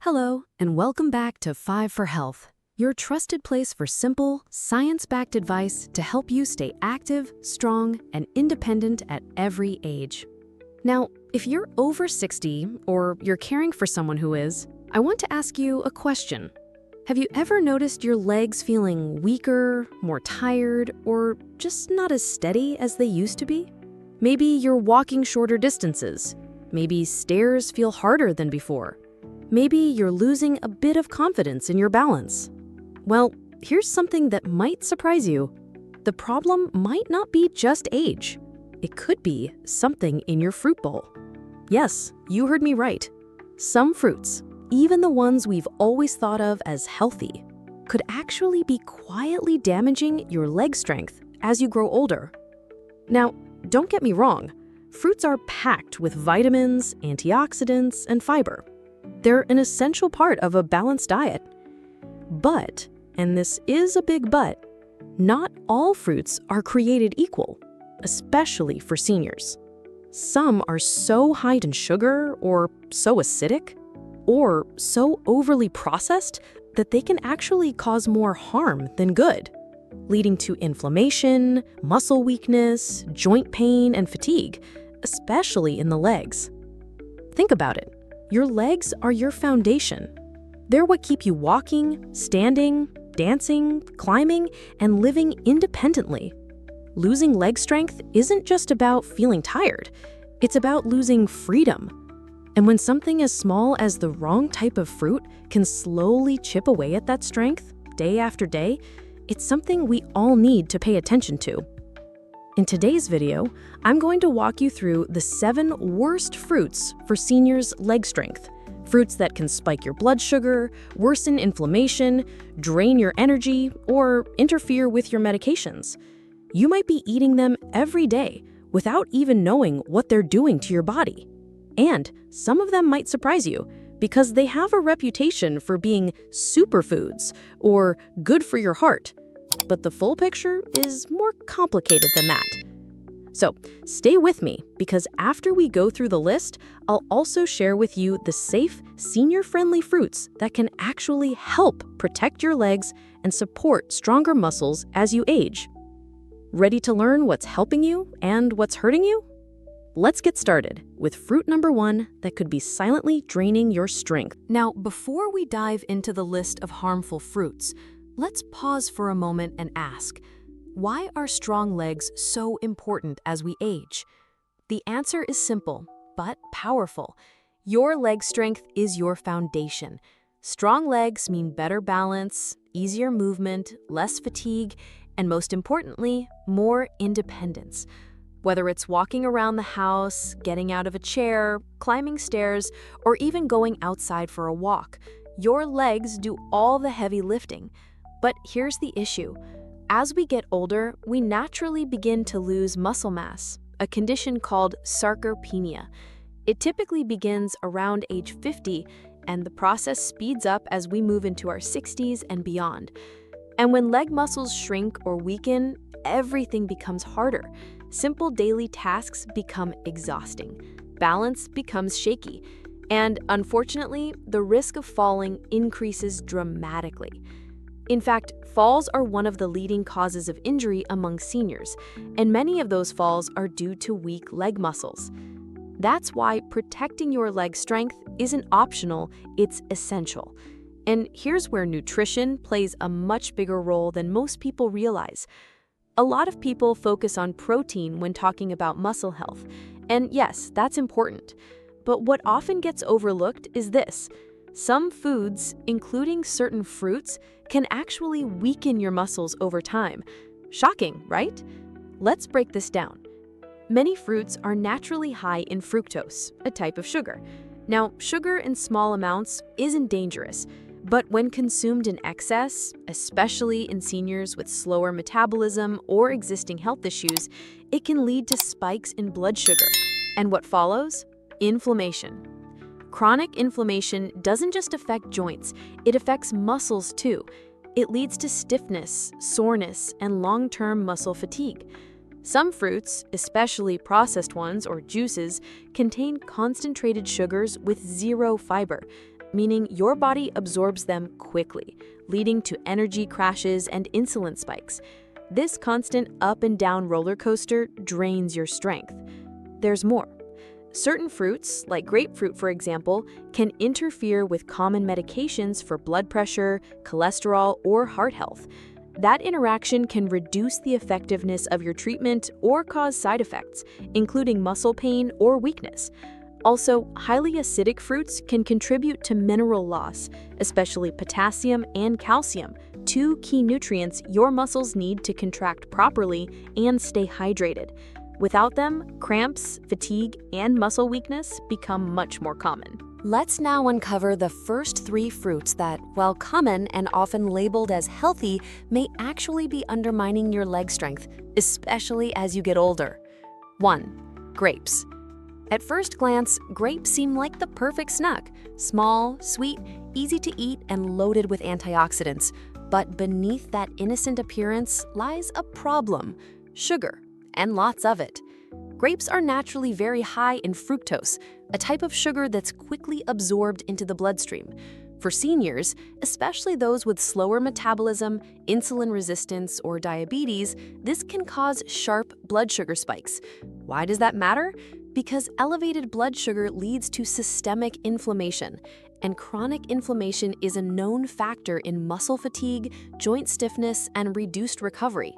Hello, and welcome back to 5 for Health, your trusted place for simple, science-backed advice to help you stay active, strong, and independent at every age. Now, if you're over 60 or you're caring for someone who is, I want to ask you a question. Have you ever noticed your legs feeling weaker, more tired, or just not as steady as they used to be? Maybe you're walking shorter distances. Maybe stairs feel harder than before. Maybe you're losing a bit of confidence in your balance. Well, here's something that might surprise you. The problem might not be just age. It could be something in your fruit bowl. Yes, you heard me right. Some fruits, even the ones we've always thought of as healthy, could actually be quietly damaging your leg strength as you grow older. Now, don't get me wrong. Fruits are packed with vitamins, antioxidants, and fiber. They're an essential part of a balanced diet. But, and this is a big but, not all fruits are created equal, especially for seniors. Some are so high in sugar, or so acidic, or so overly processed that they can actually cause more harm than good, leading to inflammation, muscle weakness, joint pain, and fatigue, especially in the legs. Think about it. Your legs are your foundation. They're what keep you walking, standing, dancing, climbing, and living independently. Losing leg strength isn't just about feeling tired. It's about losing freedom. And when something as small as the wrong type of fruit can slowly chip away at that strength, day after day, it's something we all need to pay attention to. In today's video, I'm going to walk you through the 7 worst fruits for seniors' leg strength. Fruits that can spike your blood sugar, worsen inflammation, drain your energy, or interfere with your medications. You might be eating them every day without even knowing what they're doing to your body. And some of them might surprise you because they have a reputation for being superfoods or good for your heart. But the full picture is more complicated than that. So stay with me, because after we go through the list, I'll also share with you the safe, senior-friendly fruits that can actually help protect your legs and support stronger muscles as you age. Ready to learn what's helping you and what's hurting you? Let's get started with fruit number 1 that could be silently draining your strength. Now, before we dive into the list of harmful fruits, let's pause for a moment and ask, why are strong legs so important as we age? The answer is simple, but powerful. Your leg strength is your foundation. Strong legs mean better balance, easier movement, less fatigue, and most importantly, more independence. Whether it's walking around the house, getting out of a chair, climbing stairs, or even going outside for a walk, your legs do all the heavy lifting. But here's the issue. As we get older, we naturally begin to lose muscle mass, a condition called sarcopenia. It typically begins around age 50, and the process speeds up as we move into our 60s and beyond. And when leg muscles shrink or weaken, everything becomes harder. Simple daily tasks become exhausting. Balance becomes shaky. And unfortunately, the risk of falling increases dramatically. In fact, falls are one of the leading causes of injury among seniors, and many of those falls are due to weak leg muscles. That's why protecting your leg strength isn't optional, it's essential. And here's where nutrition plays a much bigger role than most people realize. A lot of people focus on protein when talking about muscle health, and yes, that's important. But what often gets overlooked is this. Some foods, including certain fruits, can actually weaken your muscles over time. Shocking, right? Let's break this down. Many fruits are naturally high in fructose, a type of sugar. Now, sugar in small amounts isn't dangerous, but when consumed in excess, especially in seniors with slower metabolism or existing health issues, it can lead to spikes in blood sugar. And what follows? Inflammation. Chronic inflammation doesn't just affect joints, it affects muscles too. It leads to stiffness, soreness, and long-term muscle fatigue. Some fruits, especially processed ones or juices, contain concentrated sugars with zero fiber. meaning your body absorbs them quickly, leading to energy crashes and insulin spikes. This constant up and down roller coaster drains your strength. There's more. Certain fruits, like grapefruit for example, can interfere with common medications for blood pressure, cholesterol, or heart health. That interaction can reduce the effectiveness of your treatment or cause side effects, including muscle pain or weakness. Also, highly acidic fruits can contribute to mineral loss, especially potassium and calcium, two key nutrients your muscles need to contract properly and stay hydrated. Without them, cramps, fatigue, and muscle weakness become much more common. Let's now uncover the first 3 fruits that, while common and often labeled as healthy, may actually be undermining your leg strength, especially as you get older. 1. Grapes. At first glance, grapes seem like the perfect snack. Small, sweet, easy to eat, and loaded with antioxidants. But beneath that innocent appearance lies a problem: sugar, and lots of it. Grapes are naturally very high in fructose, a type of sugar that's quickly absorbed into the bloodstream. For seniors, especially those with slower metabolism, insulin resistance, or diabetes, this can cause sharp blood sugar spikes. Why does that matter? Because elevated blood sugar leads to systemic inflammation, and chronic inflammation is a known factor in muscle fatigue, joint stiffness, and reduced recovery.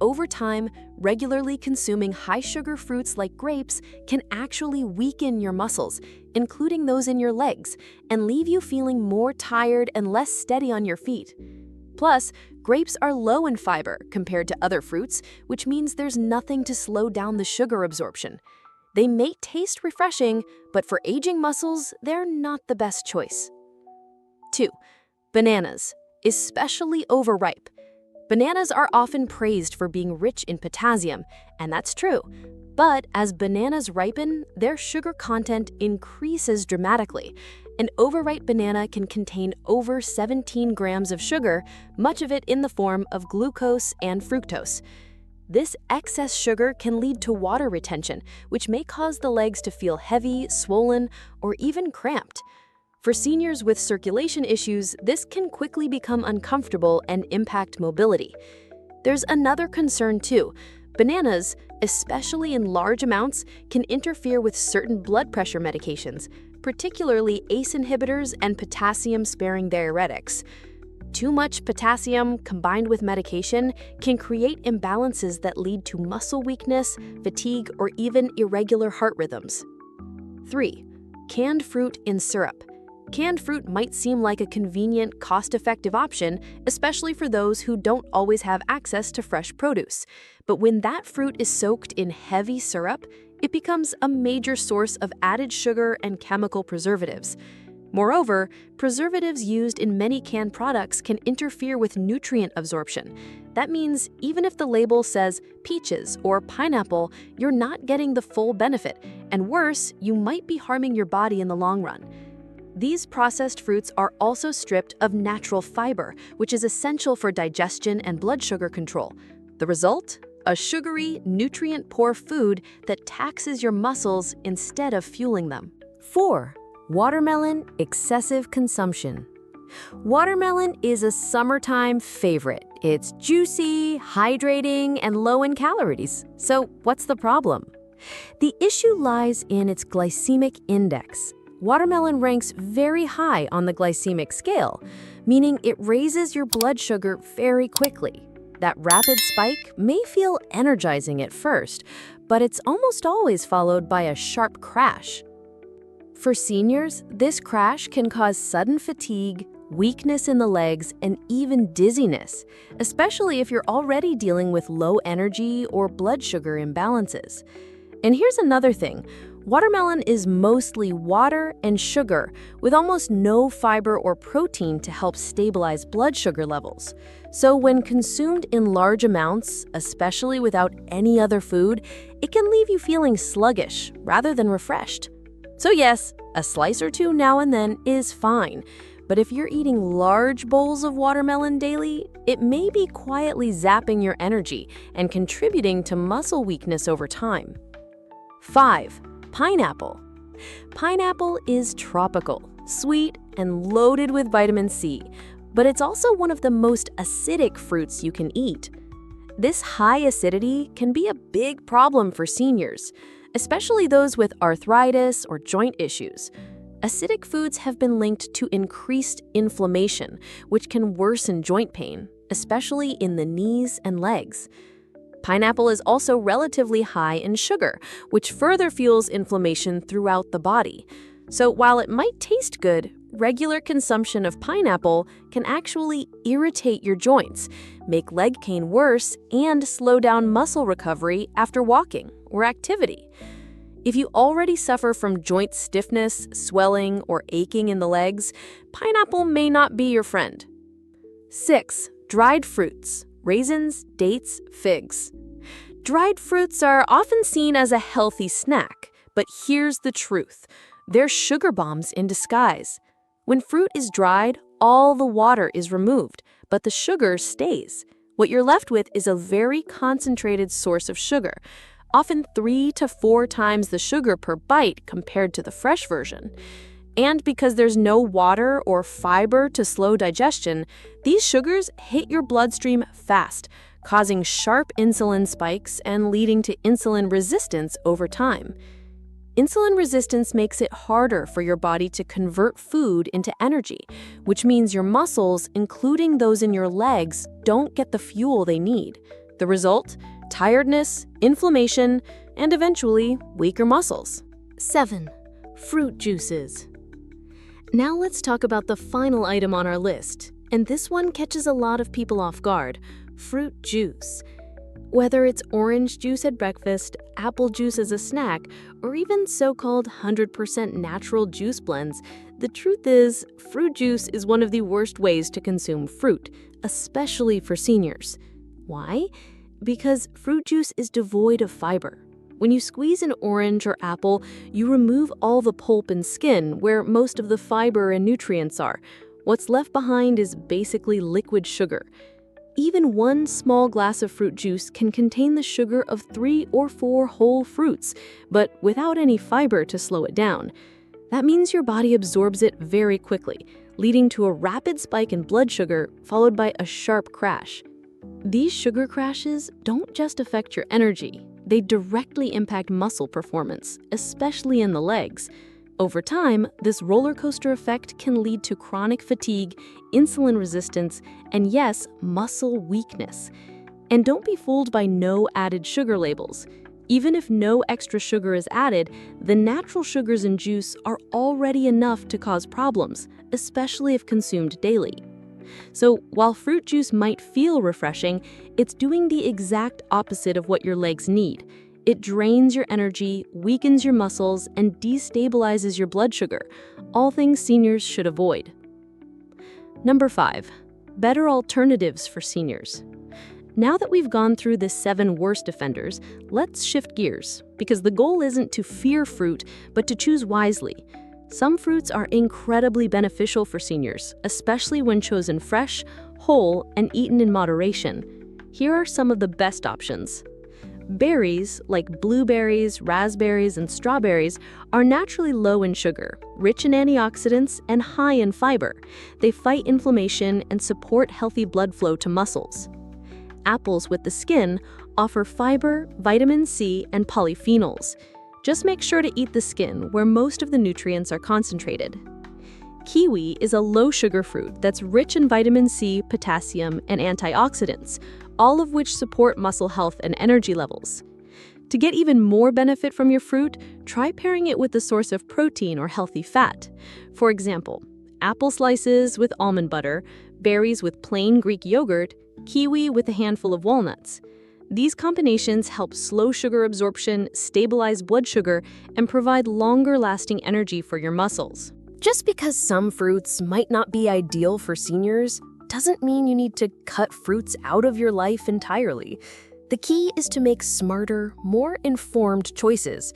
Over time, regularly consuming high-sugar fruits like grapes can actually weaken your muscles, including those in your legs, and leave you feeling more tired and less steady on your feet. Plus, grapes are low in fiber compared to other fruits, which means there's nothing to slow down the sugar absorption. They may taste refreshing, but for aging muscles, they're not the best choice. 2. Bananas, especially overripe. Bananas are often praised for being rich in potassium, and that's true. But as bananas ripen, their sugar content increases dramatically. An overripe banana can contain over 17 grams of sugar, much of it in the form of glucose and fructose. This excess sugar can lead to water retention, which may cause the legs to feel heavy, swollen, or even cramped. For seniors with circulation issues, this can quickly become uncomfortable and impact mobility. There's another concern too. Bananas, especially in large amounts, can interfere with certain blood pressure medications, particularly ACE inhibitors and potassium-sparing diuretics. Too much potassium combined with medication can create imbalances that lead to muscle weakness, fatigue, or even irregular heart rhythms. 3. Canned fruit in syrup. Canned fruit might seem like a convenient, cost-effective option, especially for those who don't always have access to fresh produce. But when that fruit is soaked in heavy syrup, it becomes a major source of added sugar and chemical preservatives. Moreover, preservatives used in many canned products can interfere with nutrient absorption. That means even if the label says peaches or pineapple, you're not getting the full benefit, and worse, you might be harming your body in the long run. These processed fruits are also stripped of natural fiber, which is essential for digestion and blood sugar control. The result? A sugary, nutrient-poor food that taxes your muscles instead of fueling them. 4. Watermelon excessive consumption. Watermelon is a summertime favorite. It's juicy, hydrating, and low in calories. So what's the problem? The issue lies in its glycemic index. Watermelon ranks very high on the glycemic scale, meaning it raises your blood sugar very quickly. That rapid spike may feel energizing at first, but it's almost always followed by a sharp crash. For seniors, this crash can cause sudden fatigue, weakness in the legs, and even dizziness, especially if you're already dealing with low energy or blood sugar imbalances. And here's another thing. Watermelon is mostly water and sugar, with almost no fiber or protein to help stabilize blood sugar levels. So when consumed in large amounts, especially without any other food, it can leave you feeling sluggish rather than refreshed. So yes, a slice or two now and then is fine, but if you're eating large bowls of watermelon daily, it may be quietly zapping your energy and contributing to muscle weakness over time. 5. Pineapple. Pineapple is tropical, sweet, and loaded with vitamin C, but it's also one of the most acidic fruits you can eat. This high acidity can be a big problem for seniors, especially those with arthritis or joint issues. Acidic foods have been linked to increased inflammation, which can worsen joint pain, especially in the knees and legs. Pineapple is also relatively high in sugar, which further fuels inflammation throughout the body. So while it might taste good, regular consumption of pineapple can actually irritate your joints, make leg pain worse, and slow down muscle recovery after walking or activity. If you already suffer from joint stiffness, swelling, or aching in the legs, pineapple may not be your friend. 6. Dried fruits: raisins, dates, figs. Dried fruits are often seen as a healthy snack, but here's the truth. They're sugar bombs in disguise. When fruit is dried, all the water is removed, but the sugar stays. What you're left with is a very concentrated source of sugar, often 3 to 4 times the sugar per bite compared to the fresh version. And because there's no water or fiber to slow digestion, these sugars hit your bloodstream fast, causing sharp insulin spikes and leading to insulin resistance over time. Insulin resistance makes it harder for your body to convert food into energy, which means your muscles, including those in your legs, don't get the fuel they need. The result? Tiredness, inflammation, and eventually weaker muscles. 7. Fruit juices. Now let's talk about the final item on our list, and this one catches a lot of people off guard: fruit juice. Whether it's orange juice at breakfast, apple juice as a snack, or even so-called 100% natural juice blends, the truth is, fruit juice is one of the worst ways to consume fruit, especially for seniors. Why? Because fruit juice is devoid of fiber. When you squeeze an orange or apple, you remove all the pulp and skin where most of the fiber and nutrients are. What's left behind is basically liquid sugar. Even one small glass of fruit juice can contain the sugar of 3 or 4 whole fruits, but without any fiber to slow it down. That means your body absorbs it very quickly, leading to a rapid spike in blood sugar followed by a sharp crash. These sugar crashes don't just affect your energy, they directly impact muscle performance, especially in the legs. Over time, this roller coaster effect can lead to chronic fatigue, insulin resistance, and yes, muscle weakness. And don't be fooled by no added sugar labels. Even if no extra sugar is added, the natural sugars in juice are already enough to cause problems, especially if consumed daily. So while fruit juice might feel refreshing, it's doing the exact opposite of what your legs need. It drains your energy, weakens your muscles, and destabilizes your blood sugar, all things seniors should avoid. Number 5. Better alternatives for seniors. Now that we've gone through the 7 worst offenders, let's shift gears, because the goal isn't to fear fruit, but to choose wisely. Some fruits are incredibly beneficial for seniors, especially when chosen fresh, whole, and eaten in moderation. Here are some of the best options. Berries, like blueberries, raspberries, and strawberries, are naturally low in sugar, rich in antioxidants, and high in fiber. They fight inflammation and support healthy blood flow to muscles. Apples with the skin offer fiber, vitamin C, and polyphenols. Just make sure to eat the skin where most of the nutrients are concentrated. Kiwi is a low-sugar fruit that's rich in vitamin C, potassium, and antioxidants, all of which support muscle health and energy levels. To get even more benefit from your fruit, try pairing it with a source of protein or healthy fat. For example, apple slices with almond butter, berries with plain Greek yogurt, kiwi with a handful of walnuts. These combinations help slow sugar absorption, stabilize blood sugar, and provide longer-lasting energy for your muscles. Just because some fruits might not be ideal for seniors doesn't mean you need to cut fruits out of your life entirely. The key is to make smarter, more informed choices.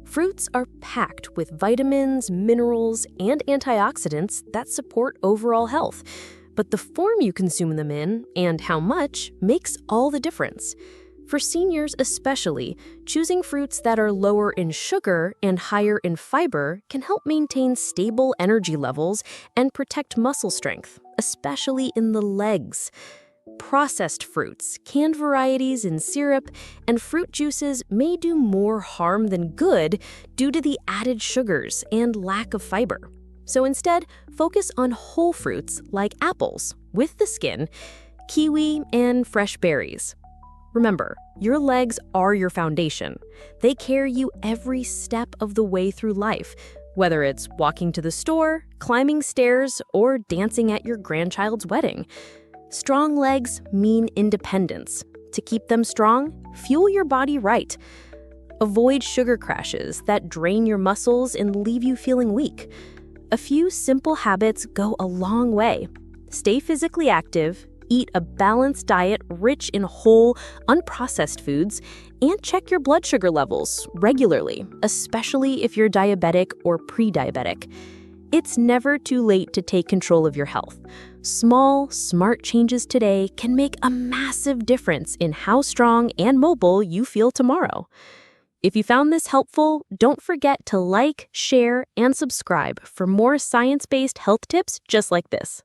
Fruits are packed with vitamins, minerals, and antioxidants that support overall health. But the form you consume them in, and how much, makes all the difference. For seniors especially, choosing fruits that are lower in sugar and higher in fiber can help maintain stable energy levels and protect muscle strength, especially in the legs. Processed fruits, canned varieties in syrup, and fruit juices may do more harm than good due to the added sugars and lack of fiber. So instead, focus on whole fruits like apples with the skin, kiwi, and fresh berries. Remember, your legs are your foundation. They carry you every step of the way through life, whether it's walking to the store, climbing stairs, or dancing at your grandchild's wedding. Strong legs mean independence. To keep them strong, fuel your body right. Avoid sugar crashes that drain your muscles and leave you feeling weak. A few simple habits go a long way. Stay physically active, eat a balanced diet rich in whole, unprocessed foods, and check your blood sugar levels regularly, especially if you're diabetic or pre-diabetic. It's never too late to take control of your health. Small, smart changes today can make a massive difference in how strong and mobile you feel tomorrow. If you found this helpful, don't forget to like, share, and subscribe for more science-based health tips just like this.